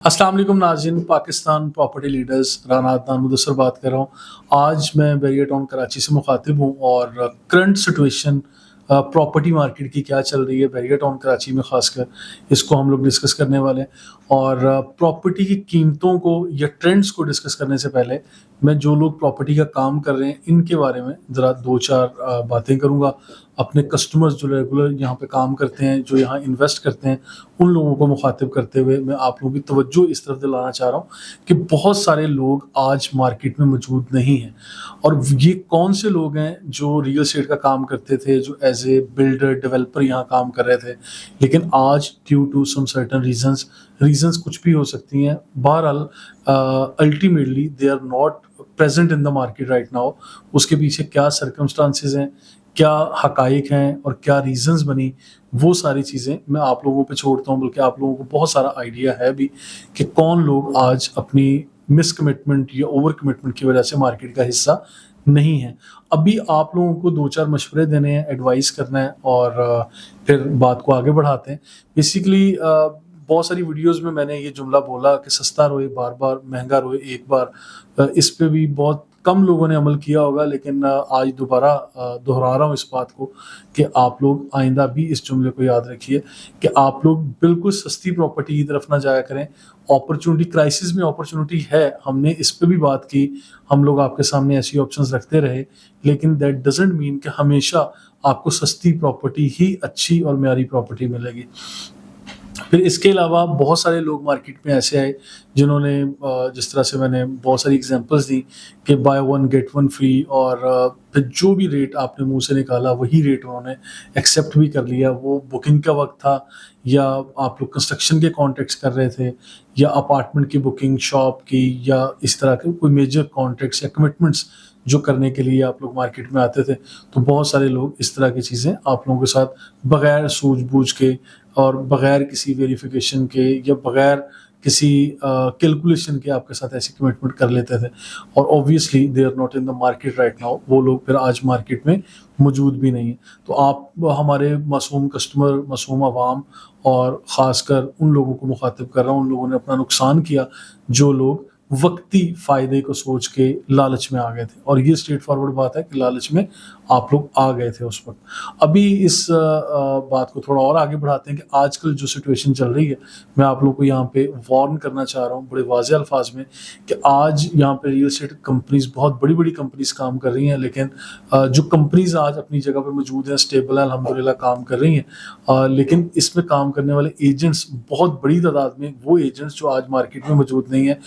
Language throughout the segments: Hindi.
अस्सलाम वालेकुम नाज़रीन, पाकिस्तान प्रॉपर्टी लीडर्स राना अदनान मुदस्सर बात कर रहा हूँ। आज मैं बैरियर टाउन कराची से मुखातिब हूँ और करंट सिचुएशन प्रॉपर्टी मार्केट की क्या चल रही है बैरियर टाउन कराची में ख़ासकर, इसको हम लोग डिस्कस करने वाले हैं। और प्रॉपर्टी की कीमतों को या ट्रेंड्स को डिस्कस करने से पहले मैं जो लोग प्रॉपर्टी का काम कर रहे हैं इनके बारे में ज़रा 2-4 बातें करूँगा। अपने कस्टमर्स जो रेगुलर यहाँ पे काम करते हैं, जो यहाँ इन्वेस्ट करते हैं, उन लोगों को मुखातिब करते हुए मैं आप लोगों की तवज्जो इस तरफ दिलाना चाह रहा हूँ कि बहुत सारे लोग आज मार्केट में मौजूद नहीं हैं। और ये कौन से लोग हैं जो रियल एस्टेट का काम करते थे, जो एज ए बिल्डर डेवलपर यहाँ काम कर रहे थे, लेकिन आज due to some certain reasons कुछ भी हो सकती हैं। बहरहाल ultimately they are not present in the market right now. उसके पीछे क्या सर्कमस्टांसेस हैं, क्या हकाइक हैं और क्या रीजंस बनी, वो सारी चीज़ें मैं आप लोगों पे छोड़ता हूँ। बल्कि आप लोगों को बहुत सारा आइडिया है भी कि कौन लोग आज अपनी मिस कमिटमेंट या ओवर कमिटमेंट की वजह से मार्केट का हिस्सा नहीं है। अभी आप लोगों को 2-4 मशवरे देने हैं, एडवाइस करना है और फिर बात को आगे बढ़ाते हैं। बेसिकली बहुत सारी वीडियोस में मैंने ये जुमला बोला कि सस्ता रोए बार बार, महंगा रोए एक बार। इस पे भी बहुत कम लोगों ने अमल किया होगा, लेकिन आज दोबारा दोहरा रहा हूँ इस बात को कि आप लोग आइंदा भी इस जुमले को याद रखिए कि आप लोग बिल्कुल सस्ती प्रॉपर्टी की तरफ ना जाया करें। अपॉर्चुनिटी क्राइसिस में अपॉर्चुनिटी है, हमने इस पे भी बात की, हम लोग आपके सामने ऐसी ऑप्शंस रखते रहे, लेकिन दैट डजंट मीन कि हमेशा आपको सस्ती प्रॉपर्टी ही अच्छी और म्यारी प्रॉपर्टी मिलेगी। फिर इसके अलावा बहुत सारे लोग मार्केट में ऐसे आए जिन्होंने जिस तरह से मैंने बहुत सारी एग्जांपल्स दी कि by one get one free, और फिर जो भी रेट आपने मुंह से निकाला वही रेट उन्होंने एक्सेप्ट भी कर लिया। वो बुकिंग का वक्त था या आप लोग कंस्ट्रक्शन के कॉन्ट्रैक्ट्स कर रहे थे या अपार्टमेंट की बुकिंग, शॉप की, या इस तरह के कोई मेजर कॉन्ट्रैक्ट्स या कमिटमेंट्स जो करने के लिए आप लोग मार्केट में आते थे। तो बहुत सारे लोग इस तरह की चीज़ें आप लोगों के साथ बगैर सूझबूझ के और बगैर किसी वेरिफिकेशन के या बगैर किसी कैलकुलेशन के आपके साथ ऐसी कमिटमेंट कर लेते थे, और obviously they are not in the market right now. वो लोग फिर आज मार्केट में मौजूद भी नहीं है। तो आप हमारे मासूम कस्टमर, मासूम आवाम, और ख़ासकर उन लोगों को मुखातिब कर रहा हूँ, उन लोगों ने अपना नुकसान किया जो लोग वक्ती फ़ायदे को सोच के लालच में आ गए थे। और ये स्ट्रेट फॉरवर्ड बात है कि लालच में आप लोग आ गए थे उस वक्त। अभी इस बात को थोड़ा और आगे बढ़ाते हैं कि आजकल जो सिचुएशन चल रही है, मैं आप लोगों को यहाँ पे वार्न करना चाह रहा हूँ बड़े वाज़ेह अल्फाज में कि आज यहाँ पे रियल एस्टेट कंपनीज, बहुत बड़ी बड़ी कंपनीज काम कर रही हैं, लेकिन जो कंपनीज आज अपनी जगह पर मौजूद हैं, स्टेबल है, अल्हम्दुलिल्लाह काम कर रही हैं, लेकिन इसमें काम करने वाले एजेंट्स बहुत बड़ी तादाद में, वो एजेंट्स जो आज मार्केट में मौजूद नहीं है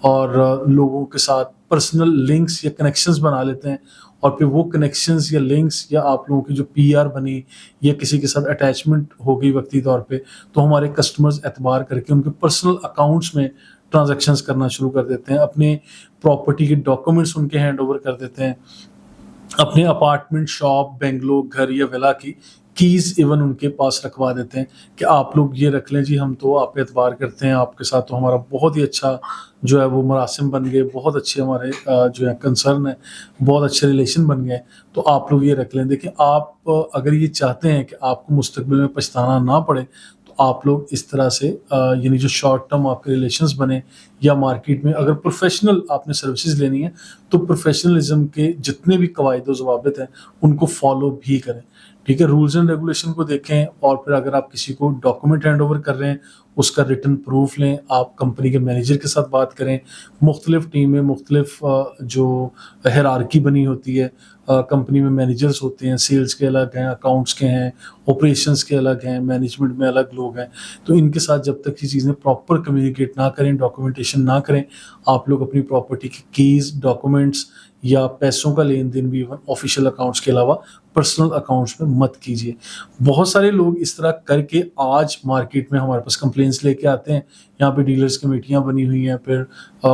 और लोगों के साथ पर्सनल लिंक्स या कनेक्शंस बना लेते हैं, और फिर वो कनेक्शंस या लिंक्स या आप लोगों की जो पीआर बनी या किसी के साथ अटैचमेंट हो गई वक्ती तौर पे, तो हमारे कस्टमर्स एतबार करके उनके पर्सनल अकाउंट्स में ट्रांजैक्शंस करना शुरू कर देते हैं, अपने प्रॉपर्टी के डॉक्यूमेंट्स उनके हैंड ओवर कर देते हैं, अपने अपार्टमेंट, शॉप, बेंगलो, घर या विला की कीज़ इवन उनके पास रखवा देते हैं कि आप लोग ये रख लें जी, हम तो आप पे एतबार करते हैं, आपके साथ तो हमारा बहुत ही अच्छा जो है वो मरासिम बन गए, बहुत अच्छे हमारे जो है कंसर्न है, बहुत अच्छे रिलेशन बन गए, तो आप लोग ये रख लें। देखिए, आप अगर ये चाहते हैं कि आपको मुस्तकबिल में पछताना ना पड़े, तो आप लोग इस तरह से यानी जो शॉर्ट टर्म आपके रिलेशंस बने, या मार्केट में अगर प्रोफेशनल आपने सर्विसेज लेनी है तो प्रोफेशनलिज्म के जितने भी कवायद व ज़वाबित हैं उनको फॉलो भी करें। ठीक है, रूल्स एंड रेगुलेशन को देखें, और फिर अगर आप किसी को डॉक्यूमेंट हैंड ओवर कर रहे हैं उसका रिटन प्रूफ लें, आप कंपनी के मैनेजर के साथ बात करें। मुख्तलिफ टीमें, मुख्तलिफ जो हायरार्की बनी होती है, कंपनी में मैनेजर्स होते हैं, सेल्स के अलग हैं, अकाउंट्स के हैं, ऑपरेशंस के अलग हैं, मैनेजमेंट में अलग लोग हैं। तो इनके साथ जब तक ये चीज़ें प्रॉपर कम्युनिकेट ना करें, डॉक्यूमेंटेशन ना करें, आप लोग अपनी प्रॉपर्टी की कीज़, डॉक्यूमेंट्स या पैसों का लेन देन भी इवन ऑफिशियल अकाउंट्स के अलावा पर्सनल अकाउंट्स में मत कीजिए। बहुत सारे लोग इस तरह करके आज मार्केट में हमारे पास कंप्लेंट्स लेके आते हैं। यहाँ पे डीलर्स कमेटियाँ बनी हुई हैं, फिर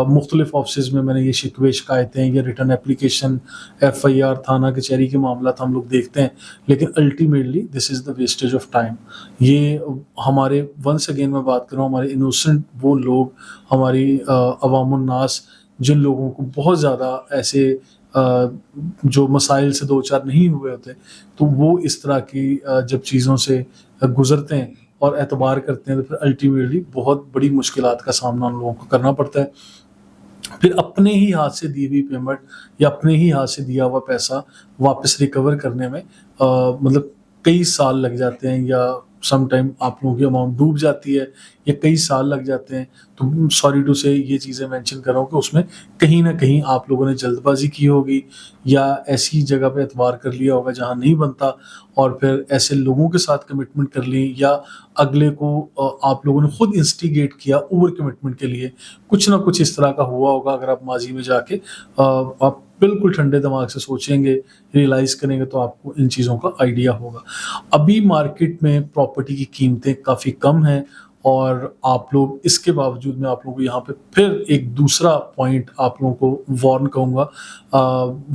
मुख्तलिफ ऑफिस में मैंने ये शिकवे शिकायतें या रिटर्न एप्लीकेशन, एफआईआर, थाना कचहरी के मामला हम लोग देखते हैं, लेकिन ultimately this is the wastage of time. ये हमारे, वंस अगेन मैं बात कर रहा हूँ, हमारे इनोसेंट वो लोग, हमारी अवामुन नास, जिन लोगों को बहुत ज़्यादा ऐसे जो मसाइल से दो चार नहीं हुए होते, तो वो इस तरह की जब चीज़ों से गुज़रते हैं और एतबार करते हैं, तो फिर अल्टीमेटली बहुत बड़ी मुश्किलात का सामना उन लोगों को करना पड़ता है। फिर अपने ही हाथ से दी हुई पेमेंट या अपने ही हाथ से दिया हुआ पैसा वापस रिकवर करने में मतलब कई साल लग जाते हैं, या सम टाइम आप लोगों की अमाउंट डूब जाती है या कई साल लग जाते हैं। तो सॉरी टू से ये चीज़ें मेंशन कर रहा हूँ कि उसमें कहीं न कहीं आप लोगों ने जल्दबाज़ी की होगी या ऐसी जगह पे एतबार कर लिया होगा जहाँ नहीं बनता, और फिर ऐसे लोगों के साथ कमिटमेंट कर ली, या अगले को आप लोगों ने खुद इंस्टिगेट किया ओवर कमिटमेंट के लिए। कुछ ना कुछ इस तरह का हुआ होगा। अगर आप माज़ी में जाके आप बिल्कुल ठंडे दिमाग से सोचेंगे, रियलाइज़ करेंगे, तो आपको इन चीज़ों का आइडिया होगा। अभी मार्केट में प्रॉपर्टी की कीमतें काफ़ी कम हैं, और आप लोग इसके बावजूद मैं आप लोगों को यहाँ पे फिर एक दूसरा पॉइंट आप लोगों को वार्न कहूँगा,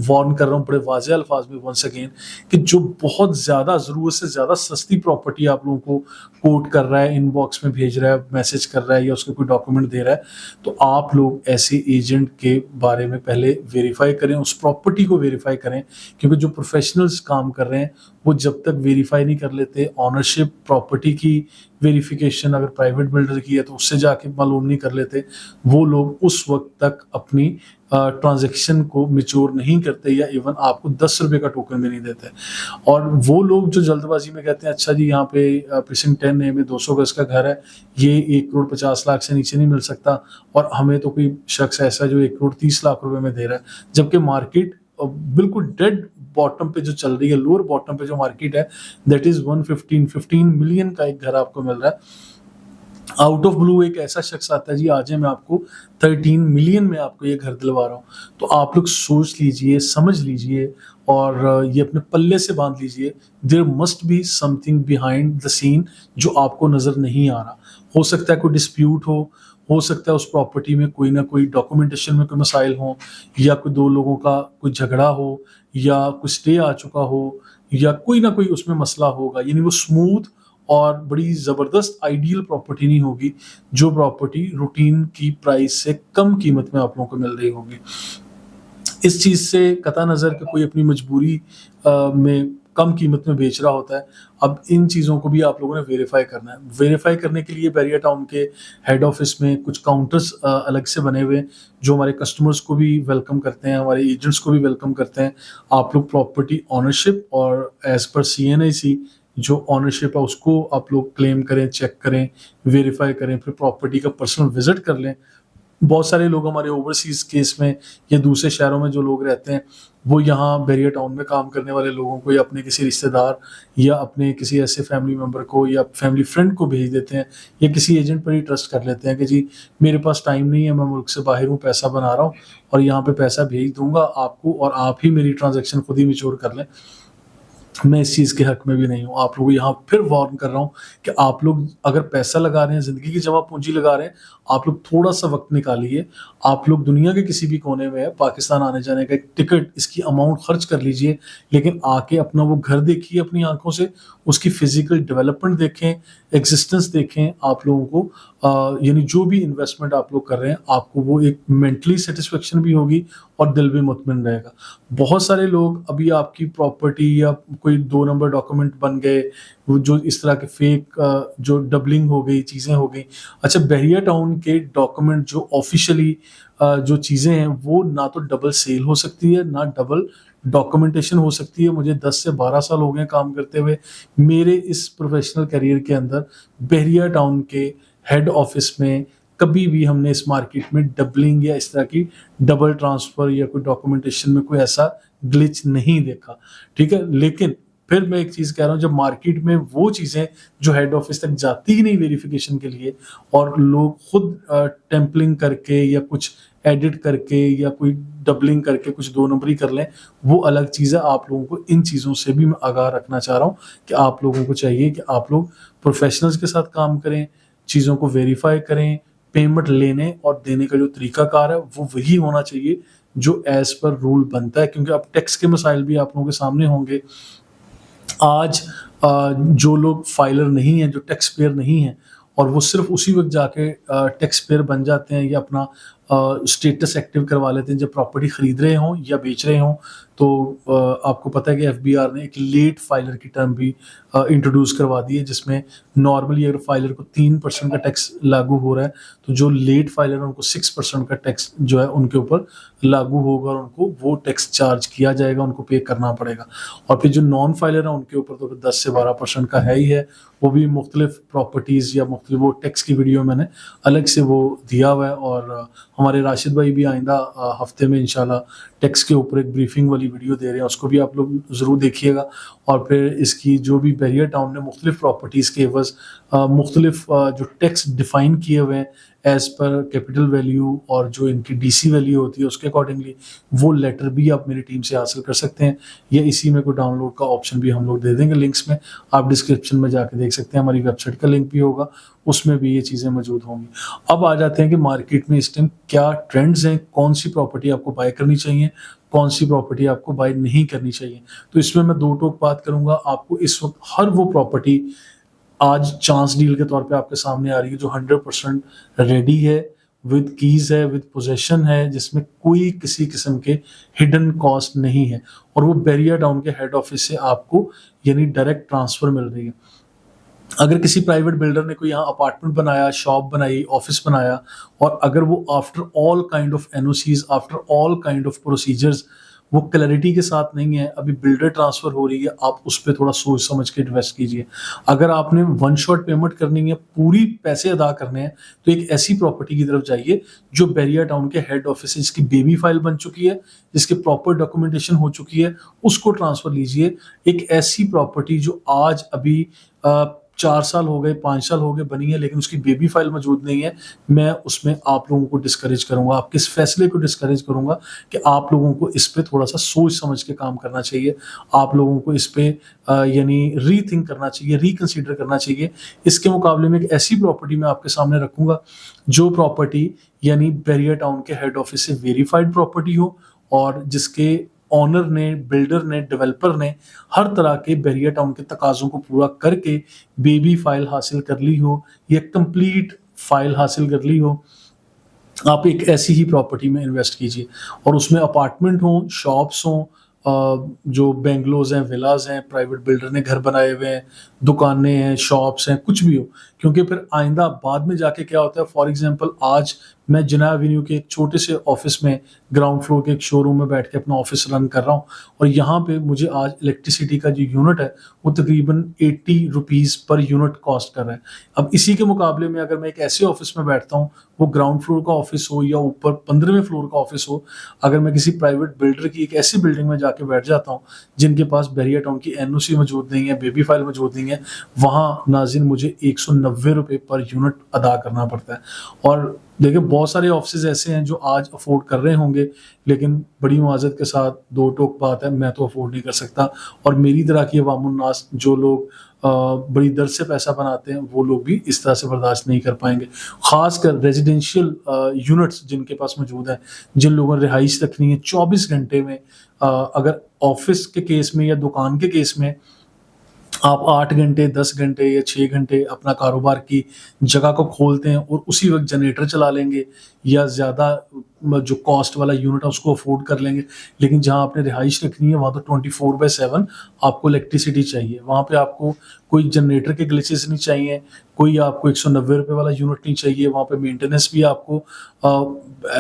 वार्न कर रहा हूँ बड़े वाज़ेह अल्फाज में वंस अगेन, कि जो बहुत ज़्यादा ज़रूरत से ज़्यादा सस्ती प्रॉपर्टी आप लोगों को कोट कर रहा है, इनबॉक्स में भेज रहा है, मैसेज कर रहा है, या उसके कोई डॉक्यूमेंट दे रहा है, तो आप लोग ऐसे एजेंट के बारे में पहले वेरीफाई करें, उस प्रॉपर्टी को वेरीफाई करें, क्योंकि जो प्रोफेशनल्स काम कर रहे हैं वो जब तक वेरीफाई नहीं कर लेते, ऑनरशिप प्रॉपर्टी की वेरिफिकेशन अगर प्राइवेट बिल्डर की है तो उससे जाके मालूम नहीं कर लेते, वो लोग उस वक्त तक अपनी ट्रांजैक्शन को मैच्योर नहीं करते, या इवन आपको 10 रुपए का टोकन भी नहीं देते। और वो लोग जो जल्दबाजी में कहते हैं अच्छा जी यहाँ पे प्रीसिंक्ट 10 में 200 गज का घर है, ये 1,50,00,000 से नीचे नहीं मिल सकता, और हमें तो कोई शख्स ऐसा जो 1,30,00,000 रुपए में दे रहा है, जबकि मार्केट बिल्कुल डेड बॉटम पे जो चल रही है, लोअर बॉटम पे जो मार्केट है, दैट इज 15 मिलियन का एक घर आपको मिल रहा है। आउट ऑफ ब्लू एक ऐसा शख्स आता है जी आज मैं आपको 13 मिलियन में आपको ये घर दिलवा रहा हूँ, तो आप लोग सोच लीजिए, समझ लीजिए, और ये अपने पल्ले से बांध लीजिए, there must be something behind the scene जो आपको नजर नहीं आ रहा। हो सकता है कोई डिस्प्यूट हो सकता है उस प्रॉपर्टी में कोई ना कोई डॉक्यूमेंटेशन में कोई मसाइल हो, या कोई दो लोगों का कोई झगड़ा हो, या कोई स्टे आ चुका हो, या कोई ना कोई उसमें मसला होगा। यानी वो स्मूथ और बड़ी ज़बरदस्त आइडियल प्रॉपर्टी नहीं होगी, जो प्रॉपर्टी रूटीन की प्राइस से कम कीमत में आप लोगों को मिल रही होगी। इस चीज़ से कता नज़र कि कोई अपनी मजबूरी में कम कीमत में बेच रहा होता है। अब इन चीज़ों को भी आप लोगों ने वेरीफाई करना है। वेरीफाई करने के लिए बैरियर टाउन के हेड ऑफिस में कुछ काउंटर्स अलग से बने हुए हैं, जो हमारे कस्टमर्स को भी वेलकम करते हैं, हमारे एजेंट्स को भी वेलकम करते हैं। आप लोग प्रॉपर्टी ओनरशिप और एज़ पर CNIC जो ओनरशिप है उसको आप लोग क्लेम करें, चेक करें, वेरीफाई करें, फिर प्रॉपर्टी का पर्सनल विजिट कर लें। बहुत सारे लोग हमारे ओवरसीज़ केस में या दूसरे शहरों में जो लोग रहते हैं, वो यहाँ बैरियर टाउन में काम करने वाले लोगों को या अपने किसी रिश्तेदार या अपने किसी ऐसे फैमिली मेम्बर को या फैमिली फ्रेंड को भेज देते हैं, या किसी एजेंट पर ही ट्रस्ट कर लेते हैं कि जी मेरे पास टाइम नहीं है, मैं मुल्क से बाहर हूँ, पैसा बना रहा हूँ और यहाँ पे पैसा भेज दूंगा आपको, और आप ही मेरी ट्रांजैक्शन खुद ही मैच्योर कर लें। मैं इस चीज़ के हक में भी नहीं हूँ। आप लोगों को यहाँ फिर वार्न कर रहा हूँ कि आप लोग अगर पैसा लगा रहे हैं, ज़िंदगी की जमा पूंजी लगा रहे हैं, आप लोग थोड़ा-सा वक़्त निकालिए। आप लोग दुनिया के किसी भी कोने में है, पाकिस्तान आने-जाने का एक टिकट, इसकी अमाउंट खर्च कर लीजिए, लेकिन आके अपना वो घर देखिए अपनी आँखों से, उसकी फ़िज़िकल डेवलपमेंट देखें, एक्जिस्टेंस देखें। आप लोगों को यानी जो भी इन्वेस्टमेंट आप लोग कर रहे हैं, आपको वो एक मेंटली सैटिस्फैक्शन भी होगी और दिल भी मुतमिन रहेगा। बहुत सारे लोग अभी आपकी प्रॉपर्टी या कोई 2 नंबर डॉक्यूमेंट बन गए, वो जो इस तरह के फेक जो डबलिंग हो गई, चीज़ें हो गई। अच्छा, बैरियर टाउन के डॉक्यूमेंट जो ऑफ़िशियली जो चीज़ें हैं, वो ना तो डबल सेल हो सकती है, ना डबल डॉक्यूमेंटेशन हो सकती है। मुझे 10 से 12 साल हो गए काम करते हुए। मेरे इस प्रोफ़ेशनल करियर के अंदर बैरियर टाउन के हेड ऑफ़िस में कभी भी हमने इस मार्केट में डबलिंग या इस तरह की डबल ट्रांसफ़र या कोई डॉक्यूमेंटेशन में कोई ऐसा ग्लिच नहीं देखा, ठीक है? लेकिन फिर मैं एक चीज़ कह रहा हूँ, जब मार्केट में वो चीज़ें जो हेड ऑफिस तक जाती ही नहीं वेरिफिकेशन के लिए, और लोग खुद टेम्पलिंग करके या कुछ एडिट करके या कोई डबलिंग करके कुछ 2 नंबरी कर लें, वो अलग चीज़ है। आप लोगों को इन चीज़ों से भी मैं आगाह रखना चाह रहा हूँ कि आप लोगों को चाहिए कि आप लोग प्रोफेशनल्स के साथ काम करें, चीज़ों को वेरीफाई करें। पेमेंट लेने और देने का जो तरीकाकार है वो वही होना चाहिए जो एज़ पर रूल बनता है, क्योंकि अब टैक्स के मसाइल भी आप लोगों के सामने होंगे। आज जो लोग फाइलर नहीं हैं, जो टैक्स पेयर नहीं हैं, और वो सिर्फ उसी वक्त जाके टैक्स पेयर बन जाते हैं या अपना स्टेटस एक्टिव करवा लेते हैं जब प्रॉपर्टी खरीद रहे हों या बेच रहे हों। तो आपको पता है कि एफबीआर ने एक लेट फाइलर की टर्म भी इंट्रोड्यूस करवा दी है, जिसमें नॉर्मली अगर फाइलर को 3% का टैक्स लागू हो रहा है, तो जो लेट फाइलर है उनको 6% का टैक्स जो है उनके ऊपर लागू होगा और उनको वो टैक्स चार्ज किया जाएगा, उनको पे करना पड़ेगा। और फिर जो नॉन फाइलर है उनके ऊपर तो 10 से 12% का है ही है। वो भी मुख्तलिफ प्रॉपर्टीज़ या मुख्तलिफ वो टैक्स की वीडियो मैंने अलग से वो दिया हुआ है। और हमारे राशिद भाई भी आइंदा हफ्ते में इंशाल्लाह टैक्स के ऊपर एक ब्रीफिंग वाली वीडियो दे रहे हैं, उसको भी आप लोग ज़रूर देखिएगा। और फिर इसकी जो भी बैरियर टाउन ने मुख्तलिफ प्रॉपर्टीज़ के एवज़ मुख्तलिफ जो टैक्स डिफ़ाइन किए हुए हैं एज़ पर कैपिटल वैल्यू और जो इनकी डीसी वैल्यू होती है उसके अकॉर्डिंगली, वो लेटर भी आप मेरी टीम से हासिल कर सकते हैं, या इसी में कोई डाउनलोड का ऑप्शन भी हम लोग दे देंगे लिंक्स में। आप डिस्क्रिप्शन में जाके देख सकते हैं, हमारी वेबसाइट का लिंक भी होगा, उसमें भी ये चीज़ें मौजूद होंगी। अब आ जाते हैं कि मार्केट में इस टाइम क्या ट्रेंड्स हैं, कौन सी प्रॉपर्टी आपको बाय करनी चाहिए, कौन सी प्रॉपर्टी आपको बाय नहीं करनी चाहिए। तो इसमें मैं दो टोक बात करूंगा। आपको इस वक्त हर वो प्रॉपर्टी आज चांस डील के तौर पे आपके सामने आ रही है जो 100% रेडी है, विद कीज है, विद पोजेशन है, जिसमें कोई किसी किस्म के हिडन कॉस्ट नहीं है, और वो बैरियर टाउन के हेड ऑफिस से आपको यानी डायरेक्ट ट्रांसफर मिल रही है। अगर किसी प्राइवेट बिल्डर ने कोई यहाँ अपार्टमेंट बनाया, शॉप बनाई, ऑफिस बनाया, और अगर वो after all kind of NOCs, after all kind of procedures वो क्लैरिटी के साथ नहीं है, अभी बिल्डर ट्रांसफर हो रही है, आप उस पर थोड़ा सोच समझ के इन्वेस्ट कीजिए। अगर आपने वन शॉट पेमेंट करनी है, पूरी पैसे अदा करने हैं, तो एक ऐसी प्रॉपर्टी की तरफ जाइए जो बैरियर टाउन के हेड ऑफिस है, जिसकी बेबी फाइल बन चुकी है, जिसकी प्रॉपर डॉक्यूमेंटेशन हो चुकी है, उसको ट्रांसफर लीजिए। एक ऐसी प्रॉपर्टी जो आज अभी 4 साल हो गए, 5 साल हो गए बनी है, लेकिन उसकी बेबी फाइल मौजूद नहीं है, मैं उसमें आप लोगों को डिस्करेज करूंगा, आपके इस फैसले को डिस्करेज करूंगा कि आप लोगों को इस पे थोड़ा सा सोच समझ के काम करना चाहिए। आप लोगों को इस पे यानी रीथिंक करना चाहिए, रिकंसीडर करना चाहिए। इसके मुकाबले में एक ऐसी प्रॉपर्टी मैं आपके सामने रखूंगा जो प्रॉपर्टी यानी बैरियर टाउन के हेड ऑफिस से वेरीफाइड प्रॉपर्टी हो, और जिसके ऑनर ने, बिल्डर ने, डेवलपर ने हर तरह के बैरियर टाउन के तकाजों को पूरा करके बेबी फाइल हासिल कर ली हो या कंप्लीट फाइल हासिल कर ली हो। आप एक ऐसी ही प्रॉपर्टी में इन्वेस्ट कीजिए, और उसमें अपार्टमेंट हो, शॉप्स हों, जो बेंगलोज हैं, विलाज हैं, प्राइवेट बिल्डर ने घर बनाए हुए हैं, दुकानें हैं, शॉप्स हैं, कुछ भी हो। क्योंकि फिर आइंदा बाद में जाके क्या होता है, फॉर एग्जांपल आज मैं जिना एवेन्यू के एक छोटे से ऑफिस में, ग्राउंड फ्लोर के एक शोरूम में बैठ के अपना ऑफिस रन कर रहा हूँ, और यहाँ पे मुझे आज इलेक्ट्रिसिटी का जो यूनिट है वो तकरीबन 80 रुपीज़ पर यूनिट कॉस्ट कर रहा है। अब इसी के मुकाबले में अगर मैं एक ऐसे ऑफिस में बैठता हूँ, वो ग्राउंड फ्लोर का ऑफिस हो या ऊपर 15वें फ्लोर का ऑफिस हो, अगर मैं किसी प्राइवेट बिल्डर की एक ऐसी बिल्डिंग में जाके बैठ जाता हूँ जिनके पास बैरियर टाउन की एनओसी मौजूद नहीं है, बेबी फाइल मौजूद नहीं है, वहाँ नाज़रीन मुझे 190 रुपये पर यूनिट अदा करना पड़ता है। और देखिए बहुत सारे ऑफिस ऐसे हैं जो आज अफोर्ड कर रहे होंगे, लेकिन बड़ी मुआज़त के साथ दो टोक बात है, मैं तो अफोर्ड नहीं कर सकता, और मेरी तरह की अवामुन्नास जो लोग बड़ी दर से पैसा बनाते हैं वो लोग भी इस तरह से बर्दाश्त नहीं कर पाएंगे। ख़ासकर रेजिडेंशियल यूनिट्स जिनके पास मौजूद हैं, जिन लोगों ने रिहाइश रखनी है 24 घंटे में, अगर ऑफिस के केस में या दुकान के केस में आप 8 घंटे, 10 घंटे या 6 घंटे अपना कारोबार की जगह को खोलते हैं और उसी वक्त जनरेटर चला लेंगे या ज़्यादा जो कॉस्ट वाला यूनिट है उसको अफोर्ड कर लेंगे, लेकिन जहाँ आपने रिहाइश रखनी है वहाँ तो 24/7 आपको इलेक्ट्रिसिटी चाहिए। वहाँ पे आपको कोई जनरेटर के ग्लिचेस नहीं चाहिए, कोई आपको 190 रुपये वाला यूनिट नहीं चाहिए, वहाँ पे मेंटेनेंस भी आपको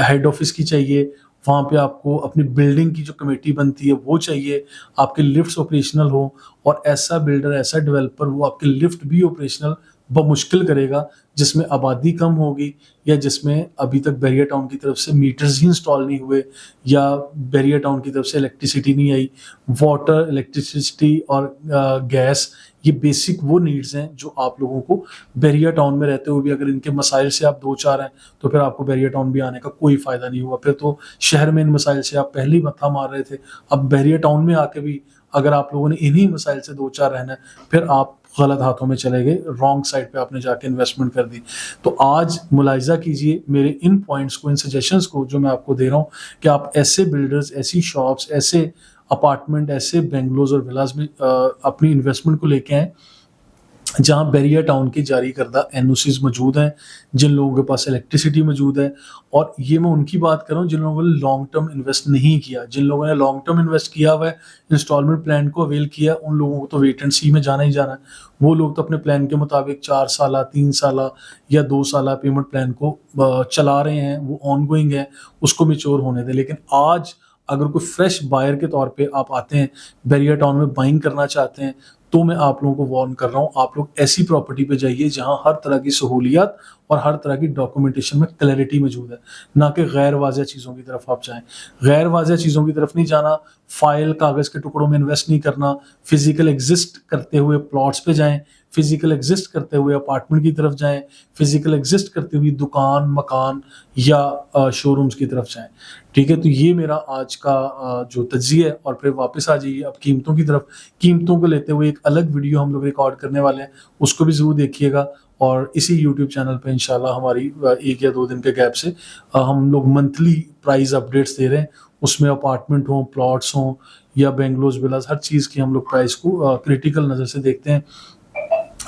हेड ऑफिस की चाहिए, वहाँ पे आपको अपनी बिल्डिंग की जो कमेटी बनती है वो चाहिए, आपके लिफ्ट्स ऑपरेशनल हो, और ऐसा बिल्डर, ऐसा डेवलपर वो आपके लिफ्ट भी ऑपरेशनल बमुश्किल करेगा जिसमें आबादी कम होगी, या जिसमें अभी तक बैरियर टाउन की तरफ से मीटर्स ही इंस्टॉल नहीं हुए, या बैरियर टाउन की तरफ से इलेक्ट्रिसिटी नहीं आई। वाटर, इलेक्ट्रिसिटी और गैस, ये बेसिक वो नीड्स हैं जो आप लोगों को बैरियर टाउन में रहते हुए भी अगर इनके मसाइल से आप 2-4 हैं, तो फिर आपको बैरियर टाउन भी आने का कोई फ़ायदा नहीं हुआ। फिर तो शहर में इन मसाइल से आप पहले ही मत्था मार रहे थे, अब बैरियर टाउन में आके भी अगर आप लोगों ने इन्हीं मसाइल से 2-4 रहना है, फिर आप गलत हाथों में चले गए, रॉन्ग साइड पे आपने जाके इन्वेस्टमेंट कर दी। तो आज मुलाहिजा कीजिए मेरे इन पॉइंट्स को, इन सजेशंस को जो मैं आपको दे रहा हूँ, कि आप ऐसे बिल्डर्स, ऐसी शॉप्स, ऐसे अपार्टमेंट, ऐसे बेंगलोज और विलास में अपनी इन्वेस्टमेंट को लेके आएँ जहाँ बैरिया टाउन की जारी करदा एनओसीज़ मौजूद हैं, जिन लोगों के पास इलेक्ट्रिसिटी मौजूद है, और ये मैं उनकी बात कर रहा हूँ जिन लोगों ने लॉन्ग टर्म इन्वेस्ट नहीं किया। जिन लोगों ने लॉन्ग टर्म इन्वेस्ट किया हुआ है, इंस्टॉलमेंट प्लान को अवेल किया, उन लोगों को तो वेट एंड सी में जाना ही जाना है। वो लोग तो अपने प्लान के मुताबिक 4 साला, 3 साला या 2 साला पेमेंट प्लान को चला रहे हैं, वो ऑनगोइंग है, उसको मैच्योर होने दें। लेकिन आज अगर कोई फ्रेश बायर के तौर पे आप आते हैं, बैरिया टाउन में बाइंग करना चाहते हैं, तो मैं आप लोगों को वार्न कर रहा हूँ, आप लोग ऐसी प्रॉपर्टी पे जाइए जहाँ हर तरह की सहूलियत और हर तरह की डॉक्यूमेंटेशन में क्लैरिटी मौजूद है, ना कि गैर वाज़िह चीज़ों की तरफ आप जाएँ। गैर वाज़िह चीज़ों की तरफ नहीं जाना, फाइल कागज़ के टुकड़ों में इन्वेस्ट नहीं करना, फिजिकल एग्जिस्ट करते हुए प्लॉट्स पे जाएँ, फिजिकल एग्जिस्ट करते हुए अपार्टमेंट की तरफ जाएँ, फिजिकल एग्जिस्ट करती हुई दुकान, मकान या शोरूम्स की तरफ जाएँ। ठीक है? तो ये मेरा आज का जो तज्ज़िया है, और फिर वापस आ जाइए अब कीमतों की तरफ। कीमतों को लेते हुए एक अलग वीडियो हम लोग रिकॉर्ड करने वाले हैं, उसको भी ज़रूर देखिएगा। और इसी यूट्यूब चैनल पे इंशाल्लाह हमारी 1 या 2 दिन के गैप से हम लोग मंथली प्राइस अपडेट्स दे रहे हैं। उसमें अपार्टमेंट हों, प्लॉट्स हों या बेंगलोज़ विलाज़, हर चीज़ की हम लोग प्राइस को क्रिटिकल नज़र से देखते हैं।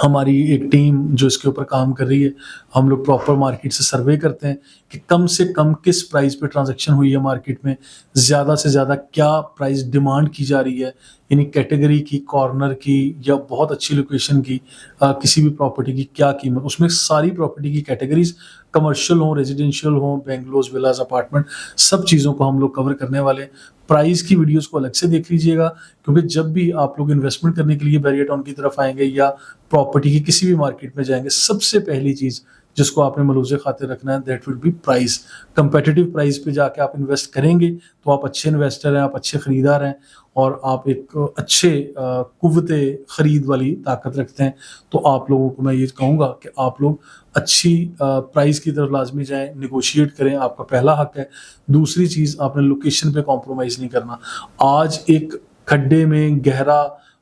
हमारी एक टीम जो इसके ऊपर काम कर रही है, हम लोग प्रॉपर मार्केट से सर्वे करते हैं कि कम से कम किस प्राइस पे ट्रांजैक्शन हुई है मार्केट में, ज़्यादा से ज़्यादा क्या प्राइस डिमांड की जा रही है, यानी कैटेगरी की, कॉर्नर की या बहुत अच्छी लोकेशन की, किसी भी प्रॉपर्टी की क्या कीमत, उसमें सारी प्रॉपर्टी की कैटेगरीज, कमर्शियल हो, रेजिडेंशियल हो, बेंगलोज, विलाज, अपार्टमेंट, सब चीज़ों को हम लोग कवर करने वाले हैं। प्राइस की वीडियोस को अलग से देख लीजिएगा, क्योंकि जब भी आप लोग इन्वेस्टमेंट करने के लिए बैरिया टाउन की तरफ आएंगे या प्रॉपर्टी की किसी भी मार्केट में जाएंगे, सबसे पहली चीज़ जिसको आपने मलूज़े खातिर रखना है, that will be price. Competitive price पे जाके आप इन्वेस्ट करेंगे तो आप अच्छे इन्वेस्टर हैं, आप अच्छे खरीदार हैं, और आप एक अच्छे कुव्वते खरीद वाली ताकत रखते हैं। तो आप लोगों को मैं ये कहूँगा कि आप लोग अच्छी प्राइस की तरफ लाजमी जाएँ, नेगोशिएट करें, आपका पहला हक है। दूसरी चीज़, आपने लोकेशन पे कॉम्प्रोमाइज़ नहीं करना। आज एक खड्डे में गहरा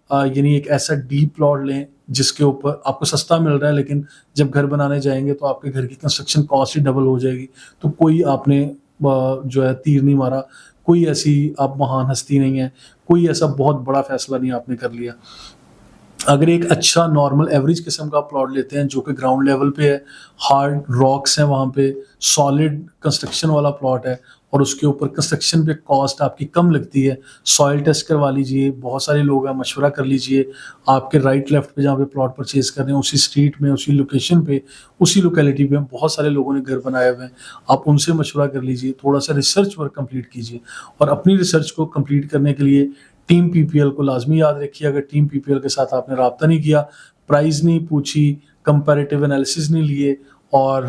यानी एक ऐसा डीप प्लॉट लें जिसके ऊपर आपको सस्ता मिल रहा है, लेकिन जब घर बनाने जाएँगे तो आपके घर की कंस्ट्रक्शन कॉस्ट ही डबल हो जाएगी। तो कोई आपने जो है तीर नहीं मारा, कोई ऐसी आप महान हस्ती नहीं है, कोई ऐसा बहुत बड़ा फैसला नहीं आपने कर लिया। अगर एक अच्छा नॉर्मल एवरेज किस्म का प्लॉट लेते हैं जो कि ग्राउंड लेवल पे है, हार्ड रॉक्स हैं वहाँ पे, सॉलिड कंस्ट्रक्शन वाला प्लॉट है, और उसके ऊपर कंस्ट्रक्शन पे कॉस्ट आपकी कम लगती है, सॉइल टेस्ट करवा लीजिए, बहुत सारे लोग हैं, मशवरा कर लीजिए। आपके राइट लेफ्ट पे जहाँ पे प्लॉट परचेज कर रहे हैं, उसी स्ट्रीट में, उसी लोकेशन पे, उसी लोकेलिटी पे बहुत सारे लोगों ने घर बनाए हुए हैं, आप उनसे मशवरा कर लीजिए, थोड़ा सा रिसर्च वर्क कंप्लीट कीजिए। और अपनी रिसर्च को कंप्लीट करने के लिए टीम पीपीएल को लाजमी याद रखिए। अगर टीम पीपीएल के साथ आपने राब्ता नहीं किया, प्राइस नहीं पूछी, कंपैरेटिव एनालिसिस नहीं लिए, और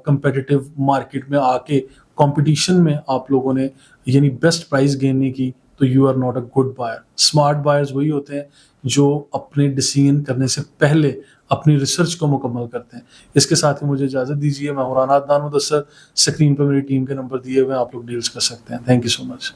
कंपेटिटिव मार्केट में आके कंपटीशन में आप लोगों ने यानी बेस्ट प्राइस गेन नहीं की, तो you are not a good buyer. Smart buyers वही होते हैं जो अपने डिसीजन करने से पहले अपनी रिसर्च को मुकम्मल करते हैं। इसके साथ ही मुझे इजाज़त दीजिए। मैं हुराना अदनान मुदस्सर, स्क्रीन पर मेरी टीम के नंबर दिए हुए हैं, आप लोग डील्स कर सकते हैं। Thank you so much.